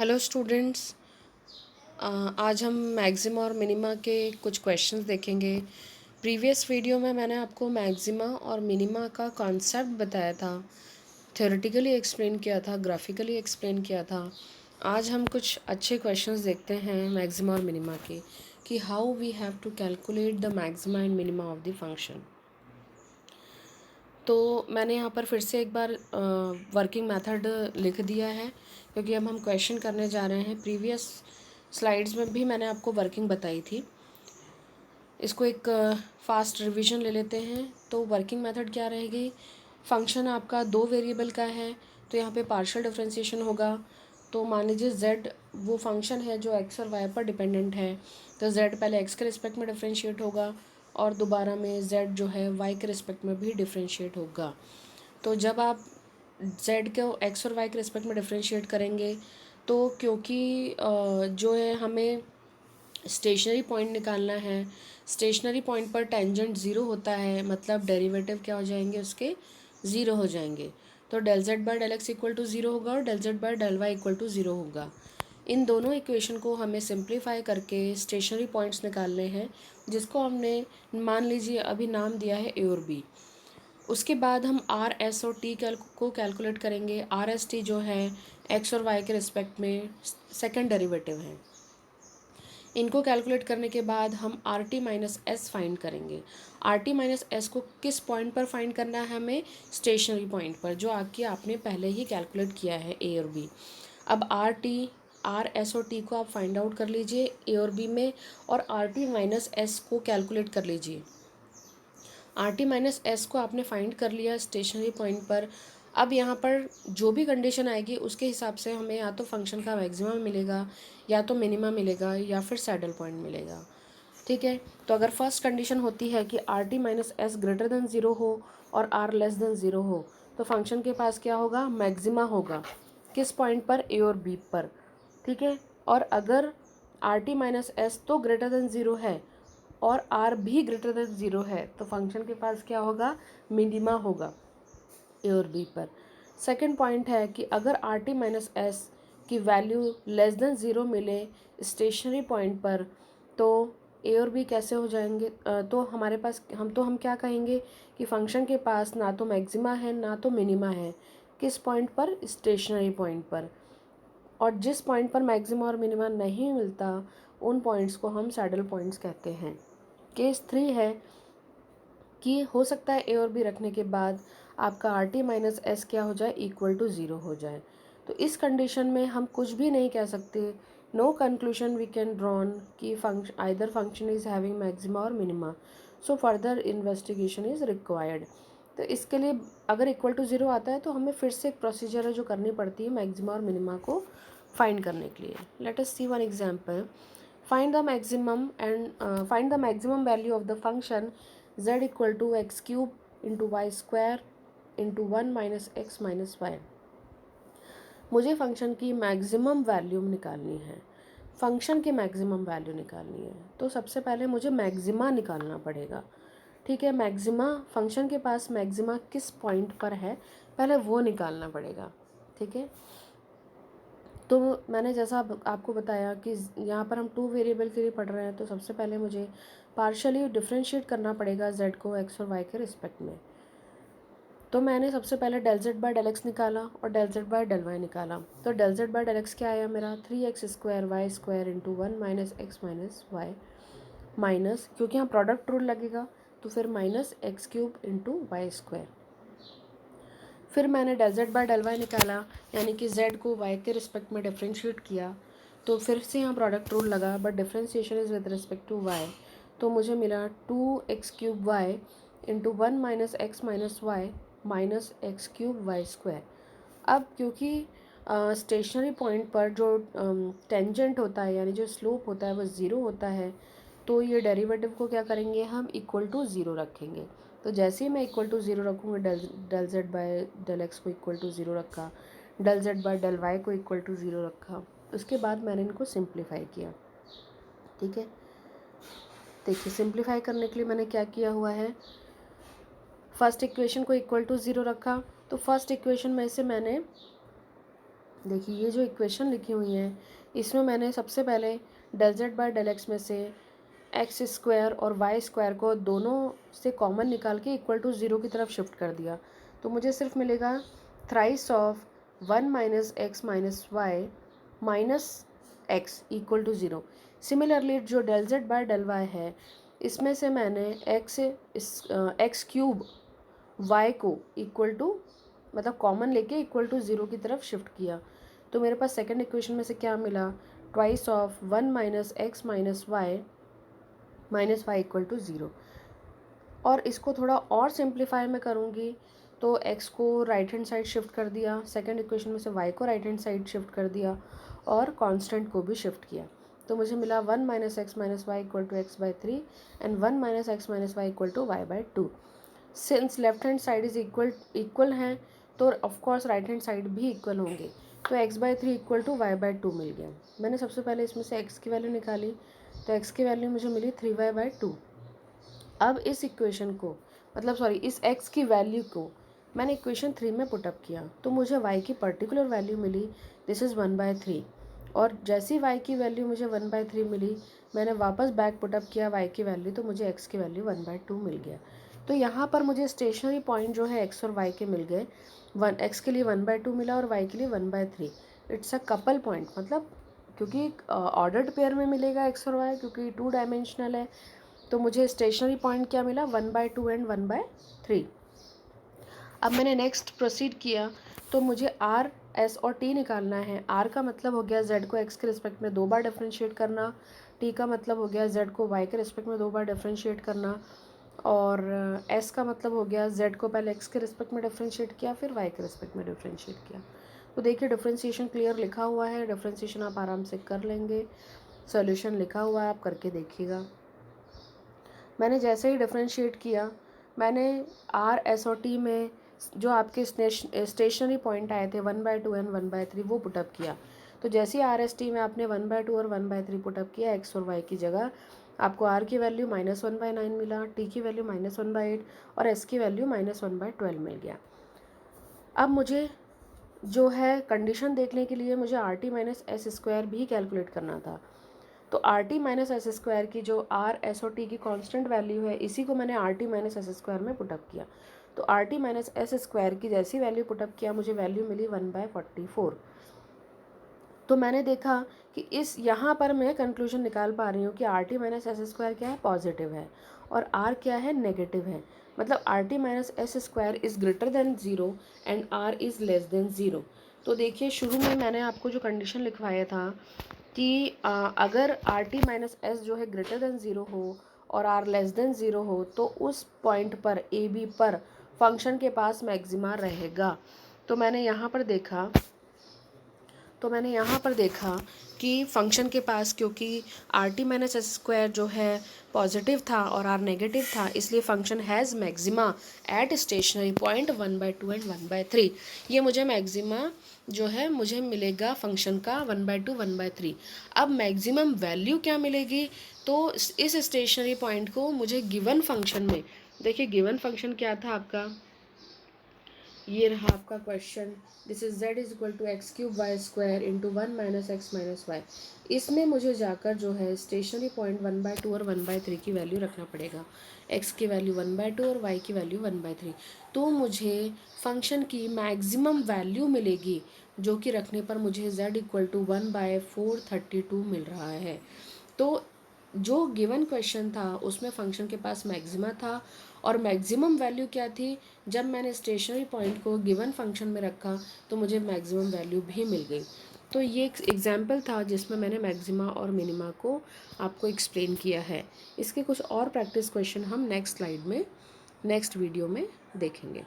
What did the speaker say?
Hello students. आज हम maxima और मिनिमा के कुछ क्वेश्चंस देखेंगे। प्रीवियस वीडियो में मैंने आपको मैक्सिमा और मिनिमा का कॉन्सेप्ट बताया था, थ्योरेटिकली एक्सप्लेन किया था, ग्राफिकली एक्सप्लेन किया था। आज हम कुछ अच्छे क्वेश्चंस देखते हैं मैक्सिमा और मिनिमा के, कि how we have to calculate the maxima and minima of the function. तो मैंने यहाँ पर फिर से एक बार वर्किंग मेथड लिख दिया है, क्योंकि अब हम क्वेश्चन करने जा रहे हैं। प्रीवियस स्लाइड्स में भी मैंने आपको वर्किंग बताई थी। इसको एक फास्ट रिवीजन ले लेते हैं। तो वर्किंग मेथड क्या रहेगी? फंक्शन आपका दो वेरिएबल का है, तो यहाँ पे पार्शियल डिफरेंशिएशन होगा। तो मान लीजिए z वो फंक्शन है जो x और y पर डिपेंडेंट है, तो z पहले x के रिस्पेक्ट में डिफरेंशिएट होगा और दोबारा में z जो है y के रिस्पेक्ट में भी डिफरेंशिएट होगा। तो जब आप z को x और y के रिस्पेक्ट में डिफरेंशिएट करेंगे, तो क्योंकि जो है हमें स्टेशनरी पॉइंट निकालना है, स्टेशनरी पॉइंट पर टेंजेंट ज़ीरो होता है, मतलब डेरिवेटिव क्या हो जाएंगे, उसके ज़ीरो हो जाएंगे। तो del z by del x equal to zero होगा और del z by del y equal to zero होगा। इन दोनों इक्वेशन को हमें सिंप्लीफाई करके स्टेशनरी पॉइंट्स निकालने हैं, जिसको हमने मान लीजिए अभी नाम दिया है ए और बी। उसके बाद हम आर एस और टी को कैलकुलेट करेंगे। आर एस टी जो है एक्स और वाई के रिस्पेक्ट में सेकेंड डेरिवेटिव है। इनको कैलकुलेट करने के बाद हम are t minus S find करेंगे। आर टी माइनस एस को किस पॉइंट पर फाइंड करना है हमें? स्टेशनरी पॉइंट पर, जो आपने पहले ही कैलकुलेट किया है ए और बी। अब आर एस और टी को आप फाइंड आउट कर लीजिए ए और बी में, और आर टी माइनस एस को कैलकुलेट कर लीजिए। आर टी माइनस एस को आपने फाइंड कर लिया स्टेशनरी पॉइंट पर। अब यहाँ पर जो भी कंडीशन आएगी उसके हिसाब से हमें या तो फंक्शन का मैक्सिमम मिलेगा, या तो मिनिमा मिलेगा, या फिर सैडल पॉइंट मिलेगा। ठीक है। तो अगर फर्स्ट कंडीशन होती है कि are t minus S greater than zero हो और आर लेस देन ज़ीरो हो, तो फंक्शन के पास क्या होगा? मैक्सिमा होगा। किस पॉइंट पर? ए और बी पर। ठीक है। और अगर आर टी माइनस एस तो ग्रेटर देन ज़ीरो है और आर भी ग्रेटर देन ज़ीरो है, तो फंक्शन के पास क्या होगा? मिनिमा होगा ए और बी पर। सेकंड पॉइंट है कि अगर आर टी माइनस एस की वैल्यू लेस देन ज़ीरो मिले स्टेशनरी पॉइंट पर, तो ए और बी कैसे हो जाएंगे? तो हमारे पास हम क्या कहेंगे कि फंक्शन के पास ना तो मैक्सिमा है ना तो मिनिमा है। किस पॉइंट पर? स्टेशनरी पॉइंट पर। और जिस पॉइंट पर मैक्सिमा और मिनिमा नहीं मिलता, उन पॉइंट्स को हम सैडल पॉइंट्स कहते हैं। केस 3 है कि हो सकता है ए और बी रखने के बाद आपका आर टी माइनस एस क्या हो जाए? इक्वल टू ज़ीरो हो जाए। तो इस कंडीशन में हम कुछ भी नहीं कह सकते। No conclusion we can drawn कि function either function is having maxima और minima, so further investigation is required. तो इसके लिए अगर इक्वल टू ज़ीरो आता है तो हमें फिर से एक प्रोसीजर है जो करनी पड़ती है मैक्सिमा और मिनिमा को फाइंड करने के लिए। Let us see one example. Find the maximum value of the function z equal to x cube into y square into one minus x minus y. मुझे फंक्शन की मैक्सिमम वैल्यू निकालनी है, function की maximum value निकालनी है। तो सबसे पहले मुझे मैक्सिमा निकालना पड़ेगा। ठीक है। मैक्सिमा, फंक्शन के पास मैक्सिमा किस पॉइंट पर है, पहले वो निकालना पड़ेगा। ठीक है। तो मैंने जैसा आपको बताया कि यहाँ पर हम टू वेरिएबल के लिए पढ़ रहे हैं, तो सबसे पहले मुझे पार्शियली डिफरेंशिएट करना पड़ेगा z को x और y के रिस्पेक्ट में। तो मैंने सबसे पहले del z by del x निकाला और del z by del y निकाला। तो del z by del x क्या आया मेरा? 3x² y square into one minus x minus y, minus, क्योंकि यहाँ प्रोडक्ट रूल लगेगा, तो फिर minus x cube into y square. फिर मैंने del z by del y निकाला, यानी कि z को y के रिस्पेक्ट में डिफरेंशिएट किया, तो फिर से यहाँ प्रोडक्ट रूल लगा, but differentiation is with respect to y। तो मुझे मिला 2x³ y into one minus x minus y minus x cube y square. अब क्योंकि स्टेशनरी पॉइंट पर जो टेंजेंट होता है, यानी जो स्लोप होता है, वो ज़ीरो होता है, तो ये डेरिवेटिव को क्या करेंगे हम? इक्वल टू ज़ीरो रखेंगे। तो जैसे ही मैं इक्वल टू ज़ीरो रखूँगा, del z by del x को इक्वल टू ज़ीरो रखा, del z by del y को इक्वल टू ज़ीरो रखा, उसके बाद मैंने इनको सिंप्लीफाई किया। ठीक है। देखिए, सिंप्लीफाई करने के लिए मैंने क्या किया हुआ है, फर्स्ट इक्वेशन को इक्वल टू ज़ीरो रखा। तो फर्स्ट इक्वेशन में से मैंने देखिए ये जो इक्वेशन लिखी हुई हैं इसमें मैंने सबसे पहले del z by del x में से एक्स स्क्वायर और वाई स्क्वायर को दोनों से कॉमन निकाल के इक्वल टू ज़ीरो की तरफ शिफ्ट कर दिया, तो मुझे सिर्फ मिलेगा thrice of 1 minus x minus y minus x equal to zero. Similarly जो del z by del y है इसमें से मैंने एक्स क्यूब वाई को इक्वल टू मतलब कॉमन लेके इक्वल टू ज़ीरो की तरफ शिफ्ट किया, तो मेरे पास सेकंड इक्वेशन में से क्या मिला, twice of 1 minus x minus y equal to zero. और इसको थोड़ा और सिंप्लीफाई मैं करूँगी तो x को राइट हैंड साइड शिफ्ट कर दिया, सेकंड इक्वेशन में से y को राइट हैंड साइड शिफ्ट कर दिया और कांस्टेंट को भी शिफ्ट किया, तो मुझे मिला 1 minus x minus y equal to x by 3 and 1 minus x minus y equal to y by 2। Since left hand side is equal हैं तो ऑफकोर्स राइट हैंड साइड भी इक्वल होंगे, तो x by 3 equal to y by 2 मिल गया। मैंने सबसे पहले इसमें से x की वैल्यू निकाली, तो x की वैल्यू मुझे मिली 3y बाई 2। अब इस इक्वेशन को इस x की वैल्यू को मैंने इक्वेशन 3 में पुटअप किया, तो मुझे y की पर्टिकुलर वैल्यू मिली, दिस इज़ 1 बाई 3। और जैसी y की वैल्यू मुझे 1 बाई 3 मिली, मैंने वापस बैक पुटअप किया y की वैल्यू, तो मुझे x की वैल्यू 1 बाई 2 मिल गया। तो यहाँ पर मुझे स्टेशनरी पॉइंट जो है x और y के मिल गए, x के लिए 1 बाई 2 मिला और y के लिए 1 by 3। It's a couple point, मतलब क्योंकि ऑर्डर्ड पेयर में मिलेगा x और y, क्योंकि 2 डायमेंशनल है, तो मुझे स्टेशनरी पॉइंट क्या मिला, 1 बाई 2 एंड 1 बाई 3। अब मैंने नेक्स्ट प्रोसीड किया, तो मुझे r s और t निकालना है। r का मतलब हो गया z को x के रिस्पेक्ट में 2 बार डिफरेंशिएट करना, t का मतलब हो गया z को y के रिस्पेक्ट में 2 बार डिफरेंशिएट करना, और s का मतलब हो गया z को पहले x के रिस्पेक्ट में डिफरेंशिएट किया फिर y के रिस्पेक्ट में डिफरेंशिएट किया। तो देखिए डिफरेंशिएशन क्लियर लिखा हुआ है, डिफरेंशिएशन आप आराम से कर लेंगे, सॉल्यूशन लिखा हुआ है, आप करके देखिएगा। मैंने जैसे ही डिफरेंशिएट किया, मैंने r s और t में जो आपके स्टेशनरी पॉइंट आए थे 1 बाई 2 एंड 1 बाई 3 वो पुटअप किया, तो जैसे ही r s t में आपने 1 बाई 2 और 1 बाई 3 पुटअप किया, x और y की जगह आपको r की वैल्यू -1 बाई 9 मिला, t की वैल्यू -1 बाई 8 और s की वैल्यू -1 बाई 12 मिल गया। अब मुझे जो है कंडीशन देखने के लिए मुझे are t minus s square भी कैलकुलेट करना था, तो are t minus s square की जो आर एस और टी की कांस्टेंट वैल्यू है, इसी को मैंने are t minus s square में पुटअप किया, तो are t minus s square की जैसी वैल्यू पुटअप किया, मुझे वैल्यू मिली 1/44। तो मैंने देखा कि इस यहाँ पर मैं कंक्लूजन निकाल पा रही हूँ कि are t minus s square क्या है, पॉजिटिव है, और आर क्या है, नेगेटिव है। मतलब r t minus s square is greater than zero and r is less than zero. तो देखिए शुरू में मैंने आपको जो कंडीशन लिखवाया था कि अगर आर टी माइनस एस जो है ग्रेटर देन ज़ीरो हो और आर लेस देन ज़ीरो हो, तो उस पॉइंट पर ए बी पर फंक्शन के पास मैक्सिमा रहेगा। तो मैंने यहाँ पर देखा कि फंक्शन के पास, क्योंकि are t minus s square जो है पॉजिटिव था और आर नेगेटिव था, इसलिए function has maxima eight stationary point 1 by 2 and 1 by 3। ये मुझे मैक्सिमा जो है मुझे मिलेगा फंक्शन का 1 बाई 2 1 बाई 3। अब मैक्सिमम वैल्यू क्या मिलेगी, तो इस स्टेशनरी पॉइंट को मुझे गिवन फंक्शन में, देखिए गिवन फंक्शन क्या था आपका, ये रहा आपका question, this is z is equal to x cube y square into 1 minus x minus y. इसमें मुझे जाकर जो है स्टेशनरी पॉइंट 1 बाई 2 और 1 बाई 3 की वैल्यू रखना पड़ेगा, x की वैल्यू 1 बाई 2 और y की वैल्यू 1 बाई 3, तो मुझे फंक्शन की मैक्सिमम वैल्यू मिलेगी, जो कि रखने पर मुझे z इक्वल टू 1/432 मिल रहा है। तो जो गिवन क्वेश्चन था उसमें फंक्शन के पास मैक्सिमा था, और मैक्सिमम वैल्यू क्या थी, जब मैंने स्टेशनरी पॉइंट को गिवन फंक्शन में रखा तो मुझे मैक्सिमम वैल्यू भी मिल गई। तो ये एक एग्जाम्पल था जिसमें मैंने मैक्सिमा और मिनिमा को आपको एक्सप्लेन किया है। इसके कुछ और प्रैक्टिस क्वेश्चन हम नेक्स्ट वीडियो में देखेंगे।